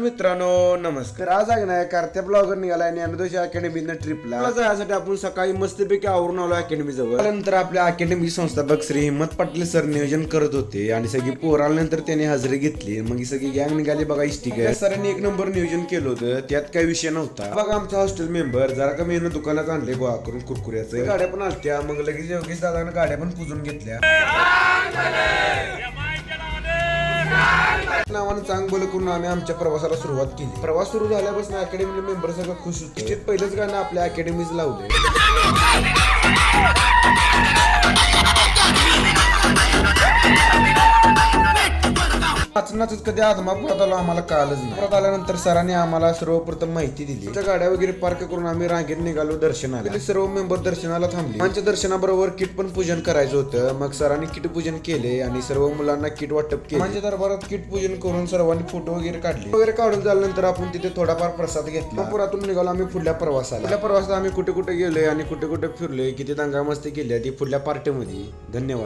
मित्रांनो नमस्कार. आज आहे ना कार्त्या ब्लॉगर निघाला आणि ज्ञानोदय अकॅडमीनं ट्रिपला जायसाठी आपण सकाळी मस्तपैकी आवरून आलो अकॅडमी जवळ. त्यानंतर आपल्या अकॅडमी संस्थापक श्री हिम्मत पाटील सर नियोजन करत होते आणि सगळी पोर आल्यानंतर त्यांनी हजेरी घेतली. मग ही सगळी गँग निघाली बघा. इष्टिक सरांनी एक नंबर नियोजन केलं होतं, त्यात काही विषय नव्हता. बघा आमचा हॉस्टेल मेंबर जरा कमी येणं दुकानात आणले गोळा करून कुरकुऱ्याचं. गाड्या पण आलत्या. मग लगेच योगेश दादानं गाड्या पण पुजून घेतल्या. नावानं चांग बोल करून आम्ही आमच्या प्रवासाला सुरुवात केली. प्रवास सुरू झाल्यापासून अकॅडमी मेंबर सगळं खुश होते. पहिलंच गाणं आपल्या अकॅडमीच लावलंय. नाचनाच कधी आदमापुरात आलो आम्हाला कळालंच नाही. परत आल्यानंतर सरांनी आम्हाला सर्वप्रथम माहिती दिली. आमच्या गाड्या वगैरे पार्क करून आम्ही रांगेत निघालो दर्शनाला. सर्व मेंबर दर्शनाला थांबले. आमच्या दर्शनाबरोबर किट पण पूजन करायचं होतं. मग सरांनी किट पूजन केले आणि सर्व मुलांना किट वाटप केले. आमच्या दरबारात किट पूजन करून सर्वांनी फोटो वगैरे काढून झाल्यानंतर आपण तिथे थोडाफार प्रसाद घेतला. पुरातून निघालो आम्ही पुढल्या प्रवासाला. पुढल्या प्रवासात आम्ही कुठे कुठे गेलोय आणि कुठे कुठे फिरलोय, किती दंगा मस्ती केली ती पुढल्या पार्टीमध्ये. धन्यवाद.